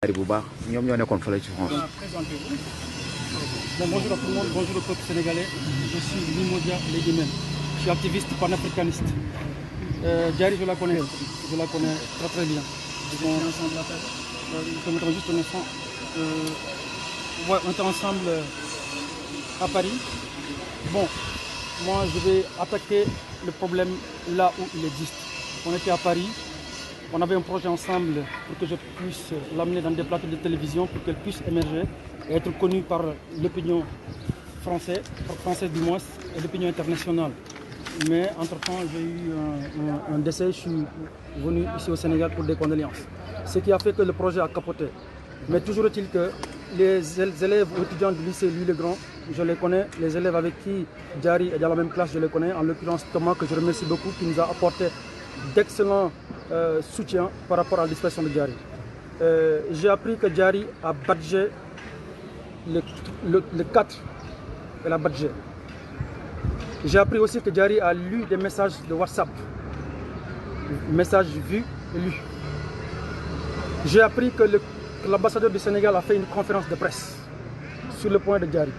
Présentez-vous. Bonjour à tout le monde, bonjour au peuple sénégalais. Je suis Limodia Léguimène. Je suis activiste panafricaniste. Diary, je la connais très très bien. On était ensemble à Paris. Bon, moi je vais attaquer le problème là où il existe. On était à Paris. On avait un projet ensemble pour que je puisse l'amener dans des plateaux de télévision pour qu'elle puisse émerger et être connue par l'opinion française du moins, et l'opinion internationale. Mais entre-temps, j'ai eu un décès, je suis venu ici au Sénégal pour des condoléances. Ce qui a fait que le projet a capoté. Mais toujours est-il que les élèves ou étudiants du lycée Louis-le-Grand, je les connais, les élèves avec qui Diary est dans la même classe, je les connais, en l'occurrence Thomas, que je remercie beaucoup, qui nous a apporté d'excellents soutien par rapport à la disparition de Diary. J'ai appris que Diary a badgé le 4, elle a badgé. J'ai appris aussi que Diary a lu des messages de WhatsApp, messages vus et lus. J'ai appris que l'ambassadeur du Sénégal a fait une conférence de presse sur le point de Diary.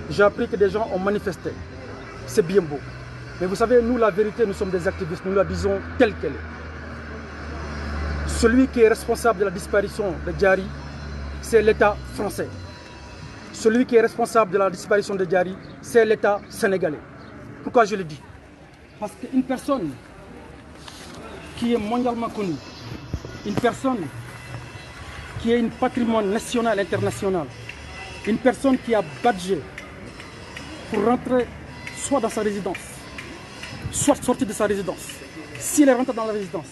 J'ai appris que des gens ont manifesté. C'est bien beau. Mais vous savez, nous, la vérité, nous sommes des activistes, nous la disons telle qu'elle est. Celui qui est responsable de la disparition de Diary, c'est l'État français. Celui qui est responsable de la disparition de Diary, c'est l'État sénégalais. Pourquoi je le dis? Parce qu'une personne qui est mondialement connue, une personne qui est un patrimoine national et international, une personne qui a badgé pour rentrer soit dans sa résidence, soit sortir de sa résidence. S'il est rentré dans la résidence,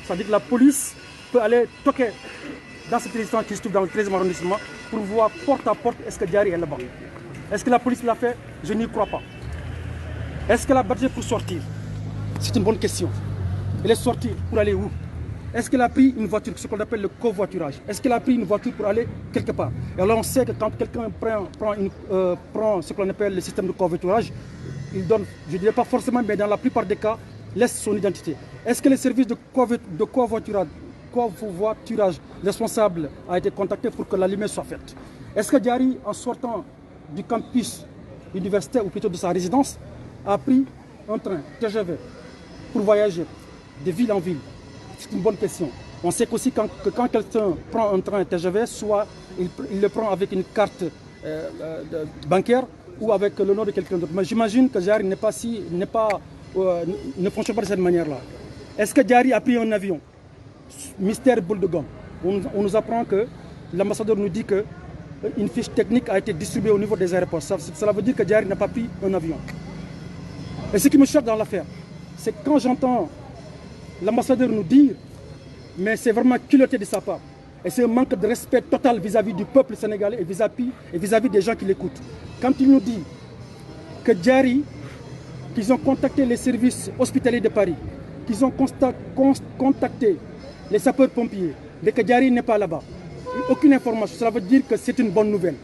ça veut dire que la police peut aller toquer dans cette résidence qui se trouve dans le 13e arrondissement pour voir porte à porte est-ce que Diary est là-bas. Est-ce que la police l'a fait? Je n'y crois pas. Est-ce qu'elle a badgé pour sortir? C'est une bonne question. Elle est sortie pour aller où? Est-ce qu'elle a pris une voiture, ce qu'on appelle le covoiturage? Est-ce qu'elle a pris une voiture pour aller quelque part? Et alors on sait que quand quelqu'un prend ce qu'on appelle le système de covoiturage, il donne, je ne dirais pas forcément, mais dans la plupart des cas, laisse son identité. Est-ce que le service de covoiturage responsable a été contacté pour que la lumière soit faite? Est-ce que Diary, en sortant du campus universitaire, ou plutôt de sa résidence, a pris un train TGV pour voyager de ville en ville? C'est une bonne question. On sait aussi que quand quelqu'un prend un train TGV, soit il le prend avec une carte bancaire ou avec le nom de quelqu'un d'autre. Mais j'imagine que Diary ne fonctionne pas de cette manière-là. Est-ce que Diary a pris un avion? Mystère boule de gomme. On nous apprend que l'ambassadeur nous dit qu'une fiche technique a été distribuée au niveau des aéroports. Cela veut dire que Diary n'a pas pris un avion. Et ce qui me choque dans l'affaire, c'est que quand j'entends l'ambassadeur nous dire, mais c'est vraiment culotté de sa part, et c'est un manque de respect total vis-à-vis du peuple sénégalais et vis-à-vis des gens qui l'écoutent. Quand il nous dit que Diary, qu'ils ont contacté les services hospitaliers de Paris, qu'ils ont contacté les sapeurs-pompiers, mais que Diary n'est pas là-bas, aucune information, cela veut dire que c'est une bonne nouvelle.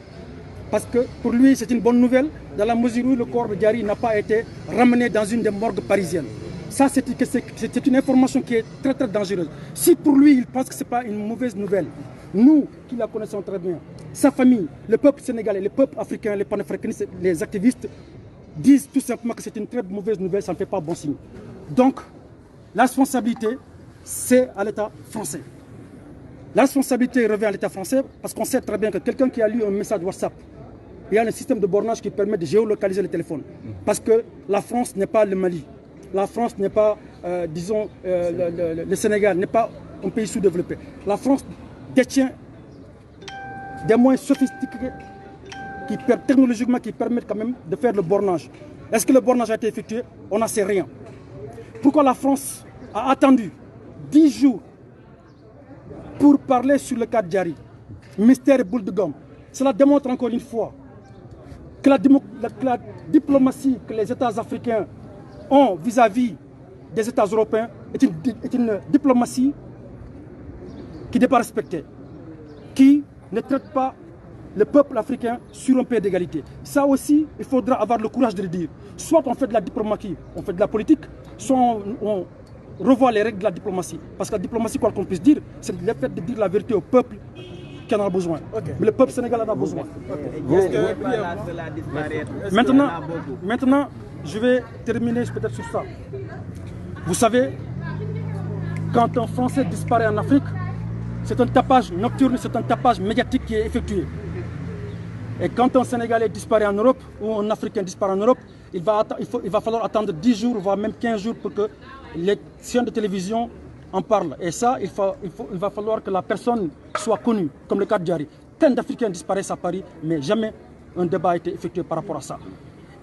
Parce que pour lui, c'est une bonne nouvelle dans la mesure où le corps de Diary n'a pas été ramené dans une des morgues parisiennes. Ça, c'est une information qui est très très dangereuse. Si pour lui, il pense que ce n'est pas une mauvaise nouvelle, nous qui la connaissons très bien, sa famille, le peuple sénégalais, le peuple africain, les panafricanistes, les activistes, disent tout simplement que c'est une très mauvaise nouvelle, ça ne fait pas bon signe. Donc, la responsabilité, c'est à l'État français. La responsabilité revient à l'État français parce qu'on sait très bien que quelqu'un qui a lu un message WhatsApp, il y a un système de bornage qui permet de géolocaliser le téléphone. Parce que la France n'est pas le Mali. La France n'est pas, le Sénégal n'est pas un pays sous-développé. La France détient des moyens sophistiqués technologiquement qui permettent quand même de faire le bornage. Est-ce que le bornage a été effectué? On n'en sait rien. Pourquoi la France a attendu 10 jours pour parler sur le cas de Diary? Mystère et boule de gomme. Cela démontre encore une fois que la diplomatie que les États africains ont vis-à-vis des États européens est une diplomatie qui n'est pas respectée, qui ne traite pas le peuple africain sur un pied d'égalité. Ça aussi, il faudra avoir le courage de le dire. Soit on fait de la diplomatie, on fait de la politique, soit on revoit les règles de la diplomatie. Parce que la diplomatie, quoi qu'on puisse dire, c'est le fait de dire la vérité au peuple qui en a besoin. Mais le peuple sénégalais en a besoin. Maintenant, je vais terminer peut-être sur ça. Vous savez, quand un Français disparaît en Afrique, c'est un tapage nocturne, c'est un tapage médiatique qui est effectué. Et quand un Sénégalais disparaît en Europe, ou un Africain disparaît en Europe, il va falloir attendre 10 jours, voire même 15 jours pour que les chaînes de télévision en parlent. Et ça, il va falloir que la personne soit connue, comme le cas de Diary. Plein d'Africains disparaissent à Paris, mais jamais un débat a été effectué par rapport à ça.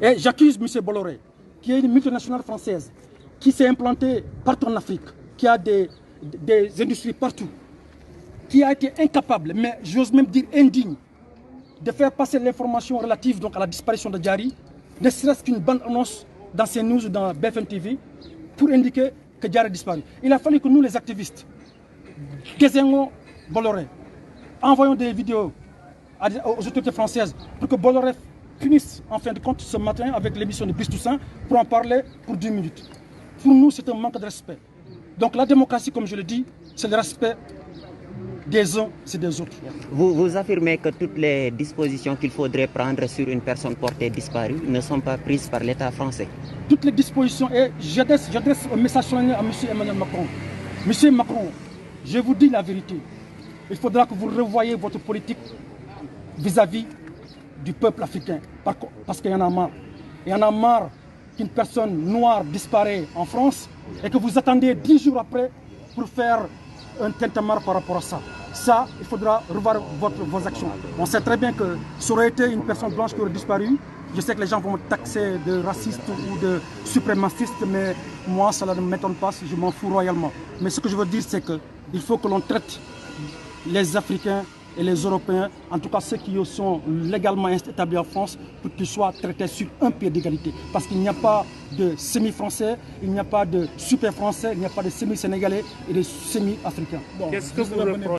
Et j'accuse M. Bolloré, qui est une multinationale française, qui s'est implantée partout en Afrique, qui a des industries partout, qui a été incapable, mais j'ose même dire indigne, de faire passer l'information relative donc, à la disparition de Diary, ne serait-ce qu'une bande annonce dans CNews ou dans BFM TV, pour indiquer que Diary a disparu. Il a fallu que nous, les activistes, désignons Bolloré, envoyons des vidéos aux autorités françaises pour que Bolloré finisse en fin de compte ce matin avec l'émission de Brice Toussaint pour en parler pour 10 minutes. Pour nous, c'est un manque de respect. Donc la démocratie, comme je le dis, c'est le respect des uns, c'est des autres. Vous affirmez que toutes les dispositions qu'il faudrait prendre sur une personne portée disparue ne sont pas prises par l'État français. Toutes les dispositions, et j'adresse un message solennel à M. Emmanuel Macron. Monsieur Macron, je vous dis la vérité. Il faudra que vous revoyiez votre politique vis-à-vis du peuple africain. Parce qu'il y en a marre. Il y en a marre qu'une personne noire disparaît en France et que vous attendez 10 jours après pour faire un tintamarre par rapport à ça. Ça, il faudra revoir vos actions. On sait très bien que ça aurait été une personne blanche qui aurait disparu. Je sais que les gens vont me taxer de raciste ou de suprémaciste, mais moi, ça ne m'étonne pas, je m'en fous royalement. Mais ce que je veux dire, c'est qu'il faut que l'on traite les Africains et les Européens, en tout cas ceux qui sont légalement établis en France, pour qu'ils soient traités sur un pied d'égalité. Parce qu'il n'y a pas de semi-français, il n'y a pas de super-français, il n'y a pas de semi-sénégalais et de semi-africains. Bon,